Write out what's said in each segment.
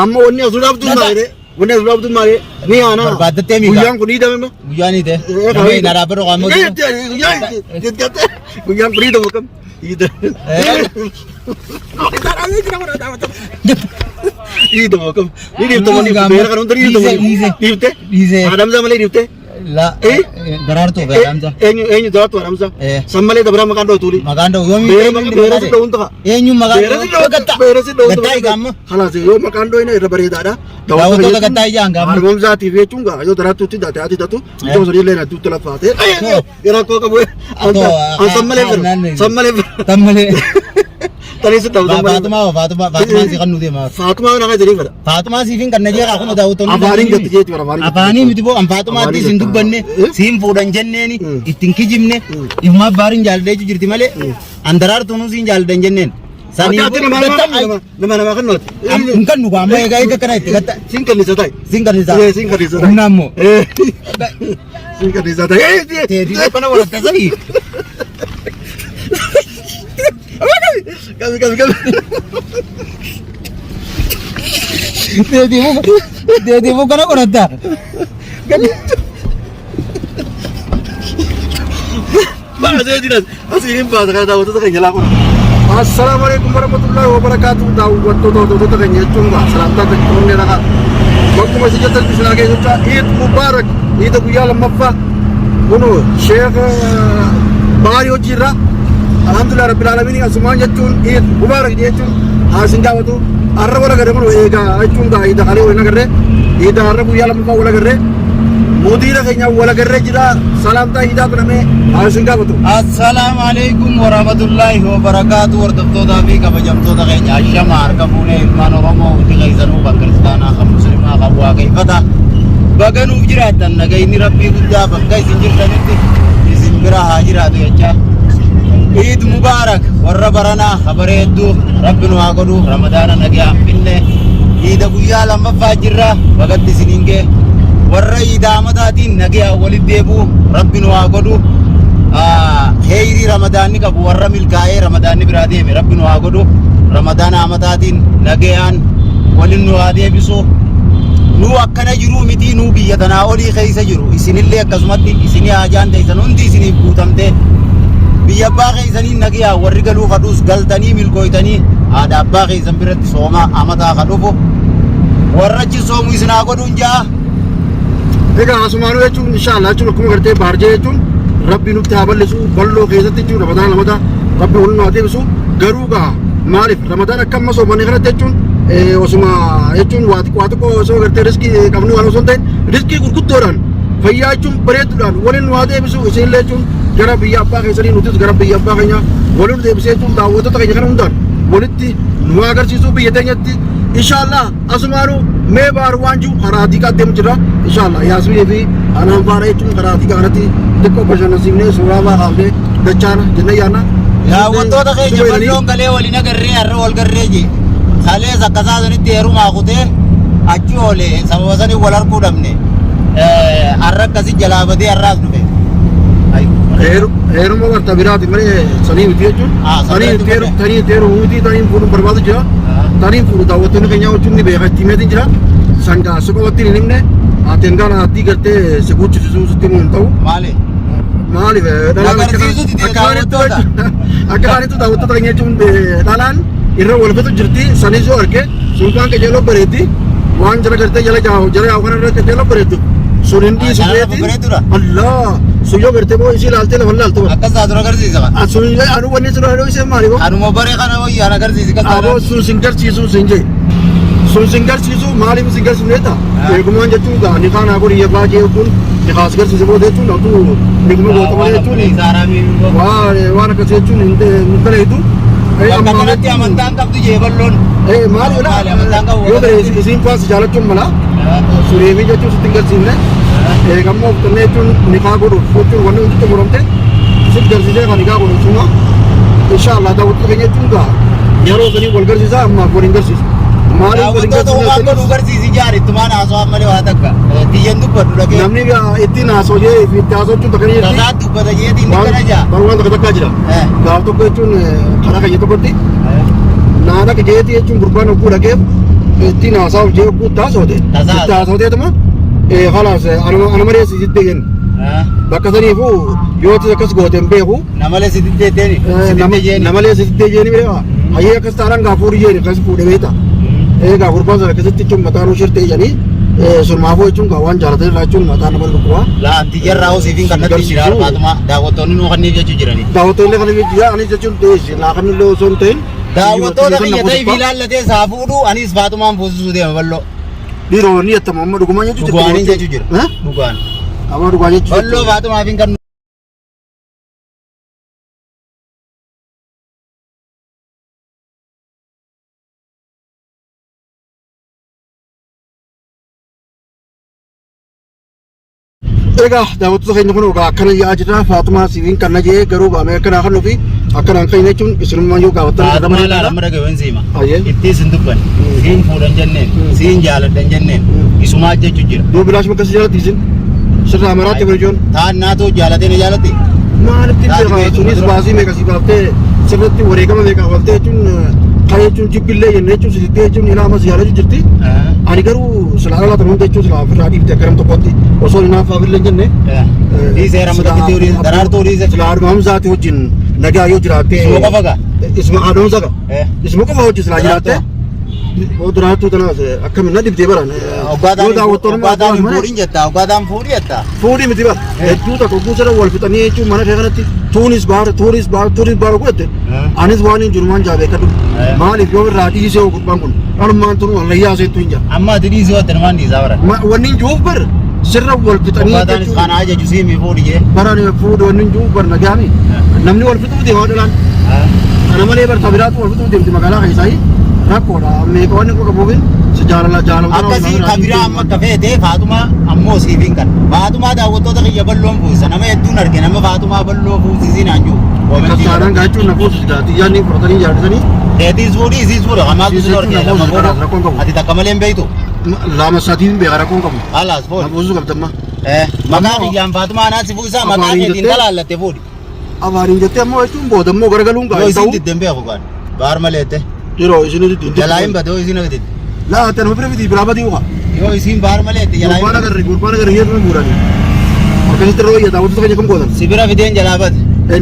amma wanni asuu dhaabtu malee wanni asuu dhaabtu malee ni ana barbaadattee miidha guyyaan kun hidhame guyyaan hidhe namni na dhaabbatu qaamuu guyyaan kun hidhame kam hidhame kam ni dhiifte beera kan hundi dhiifte adamsa malee dhiifte la daraartuu fi adamsa eenyu daraartuu adamsa sammalee dabara maqaan dhoo tuuli maqaan dhoo yoomi beera si dhoo hundaqa eenyu maqaan dhoo beera si dhoo gattaa igaamma halas yoo maqaan dhoo ina irra bareedaadha daawwattoota gattaa ijaan gaamma harmamsaatiif jechuun gaa yoo daraartuutti daate ati datu iddoo sadii illee nattuutti lafaate rakkoo qabu sammalee Tadi sedang Faatuma si kan nuti ma. Faatuma mana aja jadi pada. Faatuma si fin kan naja aku nada utun. Aparin gitu jadi orang aparin. Apani miti bo am Faatuma di sinduk banne sim fudan jenne ni itinki jimne imma barin jalde ju jirti male andarar tunu sin jalde jenne. Sani nama kan not. Kan nu ba mai gai kana itti gatta. Singkan di satai. Singkan di satai. Singkan di satai. Nammo. Singkan di satai. Tedi apa na wala tasai. Kami. Dia mau kana ko nata. Bahasa jelas. Aslinya bahasa kada tahu tu kan nyala ko. Assalamualaikum warahmatullahi wabarakatuh. Tahu waktu tu kan nyecunga. Salam tak turun dia nak. Waktu masih jatuh di sana ke ucap Eid Mubarak. Eid Buya Lamaffa. Kuno Syekh Bario Jira. Alhamdulillah Rabbil Alamin asman jatun Eid Mubarak jatun asin jawatu arra wala gare kono ega achun da ida kale wala gare ida arra bu yalla ma wala gare mudira kenya wala gare jira salam ta ida tuname asin jawatu Assalamualaikum warahmatullahi wabarakatuh wardabtoda fi kabajamtoda kenya shamar kabune ilman oromo uti gaizanu bakristana ka muslima ka wa kaifata baganu jiratan nagaini rabbi gudda bagai sinjirtanitti isimbira hajiratu yacha Eid Mubarak warra barana khabareeddu rabbinu haa godhu ramadaana nagaa finne Eid guyyaa lammaffaa jirra wagatti sininge warra Eid amadaatiin nagaa walit deebu rabbinu haa godhu heeyri ramadaanni qabu warra milkaa'ee ramadaanni biraa deeme rabbinu haa godhu ramadaana amadaatiin nagaan walin nu haa deebisu nu akkana jiru miti nu biyya tanaa olii keessa jiru isinillee akkasumatti isinii haajaan ta'an hundi isiniif guutamte biyya abbaa keessanii nagiyaa warri galuu kadhuus galtanii milkooytanii haadha abbaa keessan biratti sooma amataa ka dhufu warra achi soomu isin haa godhuun ja'a. Egaa asumaanuu jechuun inshaallah jechuun akkuma gartee baarjee jechuun rabbi nutti haa bal'isu balloo keessatti jechuun ramadaan lamata rabbi waliin nu haa deebisu garuu gaa maaliif ramadaan akka amma soomanii kanatti jechuun osuma jechuun waa xiqqoo osoo gartee riskii qabnu waan osoo hin ta'in riskii gurguddoodhaan fayyaa jechuun bareeduudhaan waliin nu haa deebisu isinillee jechuun gara biyya abbaa keessanii nutis gara biyya abbaa keenya waliin deebisee jechuun daawwattoota keenya kana hundaan walitti nu agarsiisuu biyya teenyatti inshaallah asumaanuu mee baar waan jiru karaa diiqaa deemu jira inshaallah yaasmii fi anaan faana jechuun karaa diiqaa kanatti xiqqoo bashannansiifnee suuraa baafnee dachaana jennee yaadna. Daawwattoota keenya balloon galee waliin agarree har'a wal garree je kalees akkasaa sanitti heerumaa kutee achi oolee sababa sanii wal arguu dhabne har'a akkasii jalaabatee har'aas dhufe. Heeruma warta biraati malee sanii miti jechuun tanii teeru huutii tanii fuudhuun barbaadu jira tanii fuudhu daawwattoonni keenya jechuun ni beeka itti meetiin jira sangaa suqawatti hin himne ateen gaana haddii gartee si guuchisiisuu sitti himu hin ta'u maaliif akka kaanitti daawwattoota keenya jechuun dhalaan irra walfatu jirti sanii soo arge suuqaan qajeeloo bareeddi waan jala gartee jala yaa'u kana irra qajeeloo bareeddu sun hindi subeeti Allah suyo garte bo isi lalte la walla alto akkas adura garsiisa sun anu wanni sun anu ise maali bo anu mo bare kana wo yana garsiisa kas abo sun singar sisu sinje sun singar sisu maali singar suneta eguman jechu ga ni kana ko riya baje kun ni khas gar sisu bo de tu na tu ni ko bo tamane tu ni sarami wa na kase tu ni ndale tu amma kanatti amantaan qabdu je ballon maali wala yo de isin pas jala chum mala suremi jechu singar sinne kamu tene chun nikah ko foto wanu itu boromte sip garsize ka nikah ko sunga insyaallah daud kenya chunga yaro tani wal garsisa amma ko garsis mari ko garsisi jari tumana aso amale wa takka tiyendu padu lage namni ga itina aso je fitaso chun takani je satu pada je tin kana ja barwan takka jira daud to ko chun khara ka yeto kotti nada ke je ti chun burban ko lage tina saw je ku tasote tasote tama خلاص انا مريض جدا بكثني فو يوتي كس غوتن بيهو نمالي سيدي تاني نمالي سيدي جيني بيها هي كستاران غافور جيني كس فودي بيتا غافور باز كس تيچو متانو شرتي يعني سلما فو چون غوان جالته لا چون متان بل كوا لا انت جراو سيفين كان تشيرار فاطمه داوتوني نو خني جچو جيراني داوتوني خني جيا اني چون ديش لا خني لو سونتين داوتو دغ يتي فيلال لته سافودو انيس فاطمه فوزو دي بلو ديرو ني تمام دغما جچو غواني جچو جير ها غوان amadu gwaje ballo fatima fin kan ega daawwatu keenya kun ogaa akkana yaa jira Faatumaa siifin kan najee garuu baamee akkana kan nufi akkana kan keenya jechuun isinummaa yoo gaafatan Faatumaa laala amma dhagawen siima itti isin dubban siin fuudhan jenneen siin jaaladhan jenneen isumaa jechu jira yoo bilaash makkas jaalatti isin sirraa maraatti barjoon taannaatoo jaalatee na jaalatti maalitti beekaa sunis baasii meeqasii baaftee sirratti wareegama meeqaa baaftee jechuun kan jechuun jibbillee jennee jechuun sisittee jechuun ilaa ammas jaalachuu jirti ani garuu silaala laatan hunda jechuun silaa ofirraa dhiiftee garam tokkotti osoo hin haafaafillee jenne dhiisee ramadatti dhiisee daraartuu dhiisee silaa aduma hamzaati wajjin nagaa yoo jiraattee isuma qofa gaa isuma adoomsa gaa isuma qofa wajjin silaa jiraattee duraatu tanaas akkamiin na dibdee baran oggaadhaan fuudhin jetta oggaadhaan fuudhi jetta fuudhi miti bara hedduu takka guusara wal fixanii jechuun mana kee kanatti tuunis baara godhatte anis waan hin jirumaan jaabee kadhu maaliif yoo irraa dhiisee gurbaan kun dhalummaan tunu wallayyaa seettu hin jaa amma ati dhiisee watte namaan dhiisaa bara wanni hin jiruuf bara sirra wal fixanii oggaadhaan kana ajaju siimii fuudhi jee bara fuudhi wanni hin jiruuf bara nagaami namni wal fixuu deemaa dhalaan kana malee bara tabiraatu wal fixuu deemti magaalaa keessaa rakkoodha meeqoonni koo qabuufin si jaalala akkasii kabiraa amma kafeetee Faatumaa ammoo siifin kan Faatumaa daawwattoota kiyya balloon fuusisa nama hedduun arge nama Faatumaa balloo fuusisiin aanjuu kasaadhaan gaachuun na fuusisa xiyyaanni fudhatanii jaallatanii teetiis fuudhii isiis fuudha hamaatu sin horkee lama booda ati takka malee hin beektu lama sadiin beeka rakkoon qabu alaas fuudhi na fuusisuu qabdamma maqaa kiyyaan Faatumaa naasi fuusisaa maqaa keetiin talaallatte fuudhi abaariin jettee ammoo jechuun booda ammoo garagaluun yoo isin diddeen beeku kan baar maleette yeroo isin diddeen jalaa hin badoo isin agatite laa tan hofire biti biraa badii uqa yoo isin baar maleette jalaa hin badoo gurbaan agarri yeroo buurani akkasitti roo yaa daawwatu keenya kan gootan sibira fideen jalaa bad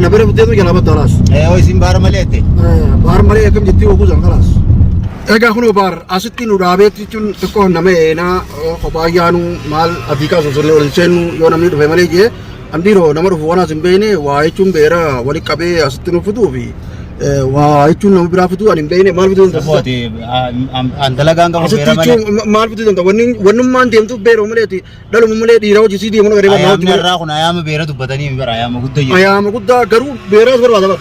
na bira fideen jalaa bad talaas yoo isin baar maleette baar malee akkam jettee oguusan kalaas egaa kun baar asitti nu dhaabeetti jechuun xiqqoo nama eenaa kophaa yaanu maal afiikaa sosolee ol seennu yoo namni dhufe malee jee andiiroo nama dhufu waan as hin beekne waa jechuun beera wali qabee asitti nu fiduu fi waa jechuun nama biraa fiduu ani hin beekne maal fiduu sabooti antalagaan qabu beera malee maal fiduu danda'u wannummaan deemtuuf beeroo maleeti dhaluma malee dhiiraa hojii sii deemu garee ayyaamni irraa kun ayyaama beera dubbatanii hin bira ayyaama guddaa jiru ayyaama guddaa garuu beeraas barbaada bara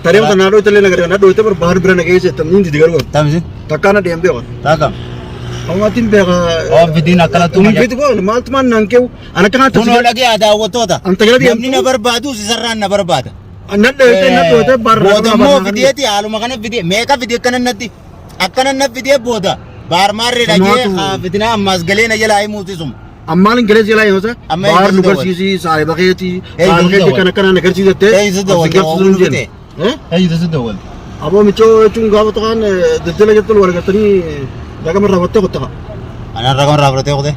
taree mata naadoo itallee nagaree naadoo itti bahar bira nageesse tamni inti garuu tamsi takkaa na deem beekan taakam Amatin beeka fidiin akkanatti uummata fiti boon maaltu maan naan keewu ana kana kunoo dhagee daawwattoota anta gala deemtu namni na barbaadu sisarraan na barbaada nadhoote barra boodammoo fideeti haaluma kana fidee meeqa fidee akkana na fidee booda baarmaarree dhagee fitinaa ammaas galee na jalaa himuutisum ammaan galee jalaa himuusa baar nu garsiisi saahiba keeti kana kana na garsiisattee eeyyitu dawwal aboo michoo jechuun gaafa ta'an daldala jettan wal gartanii daga marraa battee qottaqa ana ragaan raafratee qote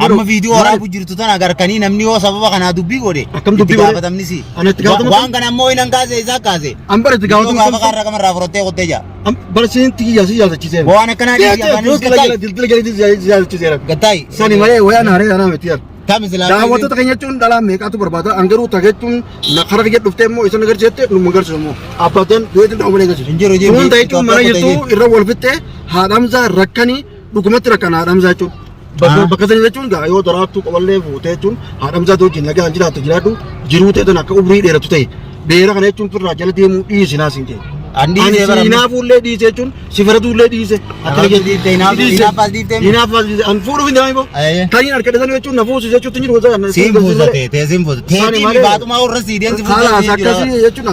amma viidiyoo waraabuu jirtu tana agarkanii namni yoo sababa kanaa dubbii godhe akkam dubbii godhe gaafatamnisi waan kana ammoo hin kaase isaa kaase ambara itti gaafatamu gaafa kan ragaan raafratee qote jaa barsiin tiyya si jaalachisee waan akkanaa dildila galii jaalachisee gattaay sani malee wayaan haaree anaa miti yar kam islaam daawwattoota keenya jechuun dhalaa meeqaatu barbaada angaruu tageechuun kara kiyya dhuftee immoo isa nagarsiisetti nu magarsiisu immoo abbaateen du'eetiin dhaabulee agarsiisu kun ta'e jechuun mana jirtu irra wal fixxee haadhamsaa rakkanii dhugumatti rakkan haadhamsaa jechuun bakka sanii jechuun gaa yoo daraattuu qaballee fuutee jechuun haadhamsaa wajjin nagaan jiraattu jiraadhu jiruu ta'e akka umrii dheeratu ta'e beera kana jechuun firraa jala deemuu dhiisi naasiin ta'e ani sinaafullee dhiise jechuun sifaratullee dhiise hinaafas dhiise an fuudhuuf hin deemanii boo taniin harka dheesanii jechuun na fuusis jechuutti hin jiru siin fuusa teesiin fuusa teetiin baatumaa warra siideen si fuusa akkasii jechuun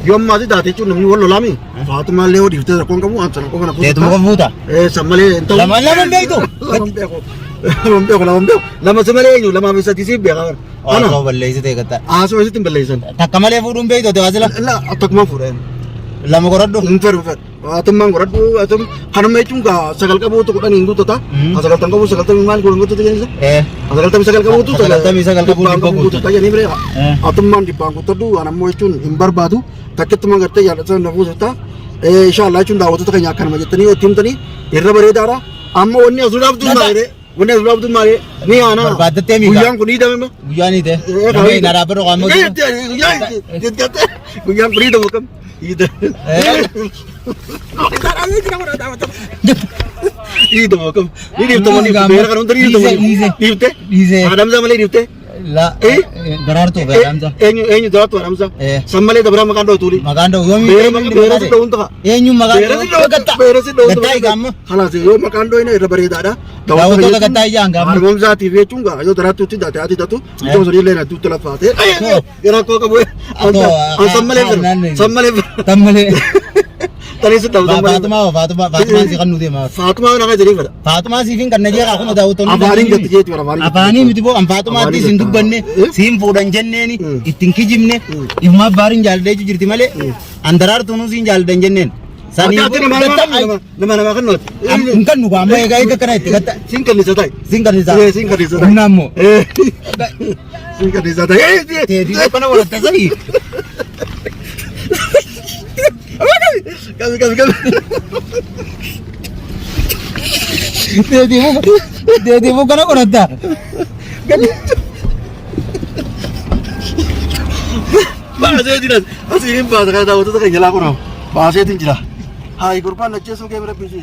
yoo ammaati taate jechuun namni wal lolaami faatumaallee yoo dhiiftee rakkoon qabu an sana qofa na fuusa teetuma qofa fuuta sammalee hin ta'u lama beektu lama samalee eenyu lamaaf isatti siif beekaa osoo balleessite gatta asoo isitti hin balleessan takka malee fuudhuun beektu ati waasila akkuma fuudheen lama godhadhu hin fedhu atummaan godhadhu atum kanuma jechuun gaa sagal qabuutu kudhan hin guuttata sagaltan qabu sagaltamii maal godhan guuttata jenisa sagaltamii sagal qabuutu sagal qabu guuttata jennii bire atummaan dhibbaan guuttadhu waan ammoo jechuun hin barbaadu takkittumaan gartee yaadatan na fuusifta inshallah jechuun daawwattoota keenya akkanuma jettanii itti himtanii irra bareedaadha amma wanni asirraaf duumaa wanni asirraaf duumaa ni aana barbaaddattee miidha guyyaan kun hiidame guyyaan hiite na dhaabbatu qaammoo guyyaan kun hiidame kam hiidame hiidame kam ni dhiiftamanii beera kan hunda dhiifte adamsa malee dhiifte la daraartuu fi adamsa eenyu daraartuu adamsa san malee dabraa maqaan dhoo tuuli maqaan dhoo yoomii beera si dhawun ta'a eenyu maqaan dhoo beera si dhawun gattaa igaamma halaas yoo maqaan dhoo irra bareedaadha daawwattoota gattaa ijaan gaamma harmomsaatiif jechuun gaa yoo daraartuutti daate ati datu itoo sadii illee nadduutti lafaate yeroo akkoo qabu san malee tani si dhawu Faatumaa si kan nuti maa Faatumaa na ka jedhee fedha Faatumaa siifin kan najeeqa kun daawwattoonni afaaniin gatti jeetu afaanii miti boo an Faatumaatti isin dubbanne siin fuudhan jenneeni ittiin kijibne ifuma baariin jaalladhee jirti malee an daraartuunuu siin jaalladhan jenneen sanii nama kan nooti hin kan nu amma egaa eega kana itti gatta siin kannisa ta'e siin kannisa humna ammoo siin kannisa ta'e teetii kana walatta sanii kami teetii kana walatta baasee jira asiin baasa kana daawwattoota keenya laa qoramu baaseetiin jira haa gurbaan ajjeesuu kee bira bisi